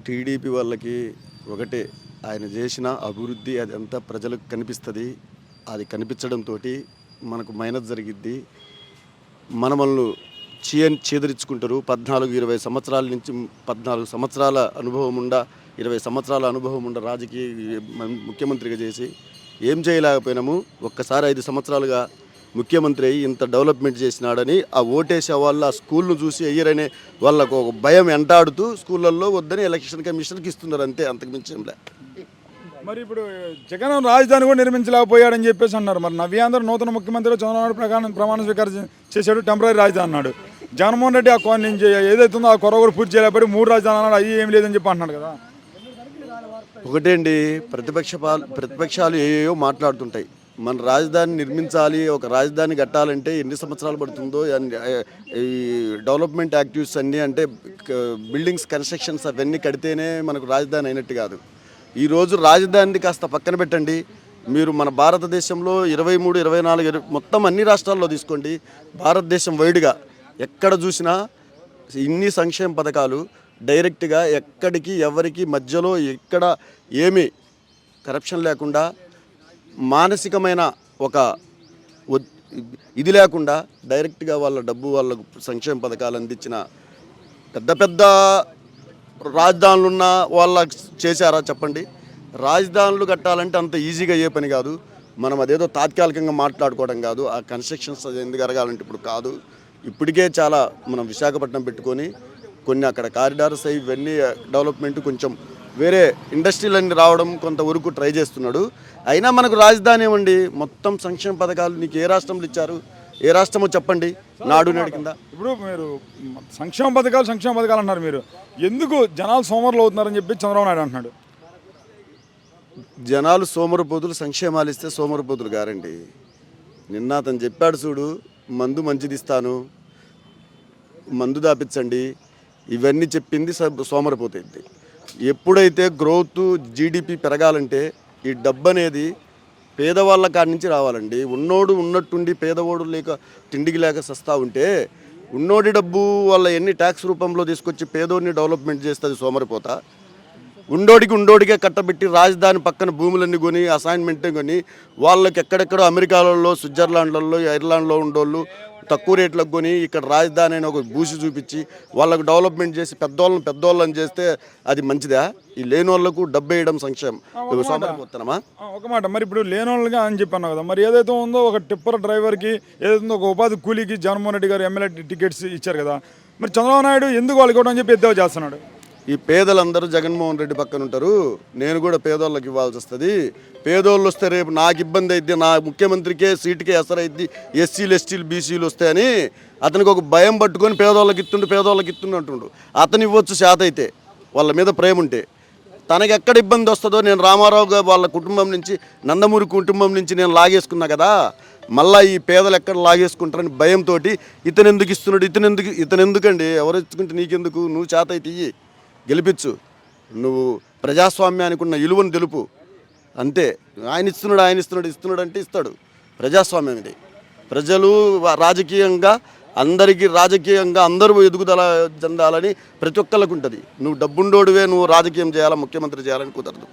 TDP వాళ్ళకి ఒకటే, ఆయన చేసిన అభివృద్ధి అదంతా ప్రజలకు కనిపిస్తుంది. అది కనిపించడంతో మనకు మైనస్ జరిగిద్ది. మనమల్ని చీదరించుకుంటారు. 14-20 సంవత్సరాల నుంచి 14 సంవత్సరాల అనుభవం 20 సంవత్సరాల అనుభవం రాజకీయ ముఖ్యమంత్రిగా చేసి ఏం చేయలేకపోయినాము. ఒక్కసారి 5 సంవత్సరాలుగా ముఖ్యమంత్రి అయ్యి ఇంత డెవలప్మెంట్ చేసినాడని ఆ ఓటేసే వాళ్ళు ఆ స్కూల్ను చూసి అయ్యరనే వాళ్ళకు ఒక భయం వెంటాడుతూ స్కూళ్ళల్లో వద్దని ఎలక్షన్ కమిషన్కి ఇస్తున్నారు. అంతే, అంతకుమించి ఏంలే. మరి ఇప్పుడు జగన్ రాజధాని కూడా నిర్మించలేకపోయాడని చెప్పేసి అన్నారు. మరి నవ్యాంధ్ర నూతన ముఖ్యమంత్రి చంద్రబాబు ప్రమాణ స్వీకారం చేశాడు, టెంపరీ రాజధాని అన్నాడు. జగన్మోహన్ రెడ్డి ఆ నుంచి ఏదైతుందో ఆ కొర కూడా పూర్తి చేయలేకపోయి 3 రాజధాని అన్నాడు. అవి ఏం లేదని చెప్పి అంటున్నాడు కదా. ఒకటే అండి, ప్రతిపక్షాలు ఏయో మాట్లాడుతుంటాయి. మన రాజధాని నిర్మించాలి, ఒక రాజధాని కట్టాలంటే ఎన్ని సంవత్సరాలు పడుతుందో, ఈ డెవలప్మెంట్ యాక్టివిటీస్ అన్నీ అంటే బిల్డింగ్స్ కన్స్ట్రక్షన్స్ అవన్నీ కడితేనే మనకు రాజధాని అయినట్టు కాదు. ఈరోజు రాజధానిని కాస్త పక్కన పెట్టండి. మీరు మన భారతదేశంలో 23, 24 మొత్తం అన్ని రాష్ట్రాల్లో తీసుకోండి. భారతదేశం వైడ్గా ఎక్కడ చూసినా ఇన్ని సంక్షేమ పథకాలు డైరెక్ట్గా ఎక్కడికి ఎవరికి మధ్యలో ఎక్కడ ఏమీ కరప్షన్ లేకుండా, మానసికమైన ఒక ఇది లేకుండా డైరెక్ట్గా వాళ్ళ డబ్బు వాళ్ళకు సంక్షేమ పథకాలు అందించిన పెద్ద పెద్ద రాజధానులు ఉన్న వాళ్ళకి చేశారా చెప్పండి? రాజధానులు కట్టాలంటే అంత ఈజీగా ఏ పని కాదు. మనం అదేదో తాత్కాలికంగా మాట్లాడుకోవడం కాదు. ఆ కన్స్ట్రక్షన్స్ ఎందుకు జరగాలంటే ఇప్పుడు కాదు. ఇప్పటికే చాలా మనం విశాఖపట్నం పెట్టుకొని కొన్ని అక్కడ కారిడార్స్ ఇవన్నీ డెవలప్మెంట్ కొంచెం వేరే ఇండస్ట్రీలన్నీ రావడం కొంతవరకు ట్రై చేస్తున్నాడు. అయినా మనకు రాజధాని ఇవ్వండి, మొత్తం సంక్షేమ పథకాలు నీకు ఏ రాష్ట్రంలో ఇచ్చారు? ఏ రాష్ట్రమో చెప్పండి. నాడు నేడు కింద ఇప్పుడు మీరు సంక్షేమ పథకాలు అన్నారు. మీరు ఎందుకు జనాలు సోమరులు అవుతున్నారని చెప్పి చంద్రబాబు నాయుడు అంటున్నాడు. జనాలు సోమరపోతులు, సంక్షేమాలు ఇస్తే సోమరపోతులు గారండి. నిన్న అతను చెప్పాడు చూడు, మందు మంచిది ఇస్తాను, మందు దాపించండి, ఇవన్నీ చెప్పింది సోమరిపోతుంది. ఎప్పుడైతే గ్రోత్ జీడిపి పెరగాలంటే ఈ డబ్బు అనేది పేదవాళ్ళ కాడి నుంచి రావాలండి. ఉన్నోడు ఉన్నట్టుండి పేదవాడు లేక తిండికి లేక సస్తా ఉంటే ఉన్నోడి డబ్బు వాళ్ళ ఎన్ని ట్యాక్స్ రూపంలో తీసుకొచ్చి పేదోడిని డెవలప్మెంట్ చేస్తుంది సోమరిపోతా. ఉండోడికే కట్టబెట్టి రాజధాని పక్కన భూములన్నీ కొని అసైన్మెంట్ కొని వాళ్ళకి ఎక్కడెక్కడో అమెరికాలలో, స్విట్జర్లాండ్లలో, ఐర్లాండ్లో ఉండోళ్ళు తక్కువ రేట్లకు కొని ఇక్కడ రాజధాని అని ఒక భూసి చూపించి వాళ్ళకు డెవలప్మెంట్ చేసి పెద్దోళ్ళని చేస్తే అది మంచిదా? ఈ లేని వాళ్ళకు డబ్బు వేయడం సంక్షేమం సోమరిపోతున్నామా? ఒక మాట, మరి ఇప్పుడు లేని వాళ్ళగా అని చెప్పాను కదా, మరి ఏదైతే ఉందో ఒక టిప్పర్ డ్రైవర్కి ఏదైతే ఒక ఉపాధి కూలీకి జగన్మోహన్ రెడ్డి గారు ఎమ్మెల్యే టికెట్స్ ఇచ్చారు కదా, మరి చంద్రబాబు నాయుడు ఎందుకు వాళ్ళకి ఇవ్వడం అని చెప్పి ఎద్దేవా చేస్తున్నాడు. ఈ పేదలందరూ జగన్మోహన్ రెడ్డి పక్కన ఉంటారు. నేను కూడా పేదోళ్ళకి ఇవ్వాల్సి వస్తుంది. పేదోళ్ళు వస్తే రేపు నాకు ఇబ్బంది అయింది, నా ముఖ్యమంత్రికే సీటుకే ఎసరైద్ది, ఎస్సీలు ఎస్టీలు బీసీలు వస్తాయని అతనికి ఒక భయం పట్టుకొని పేదోళ్ళకి ఇస్తుండు అంటుండు. అతను ఇవ్వచ్చు శాత అయితే, వాళ్ళ మీద ప్రేమ ఉంటే. తనకి ఎక్కడ ఇబ్బంది వస్తుందో, నేను రామారావు గారు వాళ్ళ కుటుంబం నుంచి, నందమూరి కుటుంబం నుంచి నేను లాగేసుకున్నా కదా, మళ్ళీ ఈ పేదలు ఎక్కడ లాగేసుకుంటారని భయంతో ఇతను ఎందుకు ఇస్తున్నాడు, ఇతను ఎందుకండి, ఎవరు ఇచ్చుకుంటే నీకెందుకు, నువ్వు శాత అయితే ఇయ్యి, గెలిపించు, నువ్వు ప్రజాస్వామ్యానికి ఉన్న విలువను తెలుపు, అంతే. ఆయన ఇస్తున్నాడు అంటే ఇస్తాడు. ప్రజాస్వామ్యం ఇది. ప్రజలు రాజకీయంగా అందరూ ఎదుగుదల చెందాలని ప్రతి ఒక్కళ్ళకు ఉంటుంది. నువ్వు డబ్బుండోడివే నువ్వు రాజకీయం చేయాలా, ముఖ్యమంత్రి చేయాలని కుదరదు.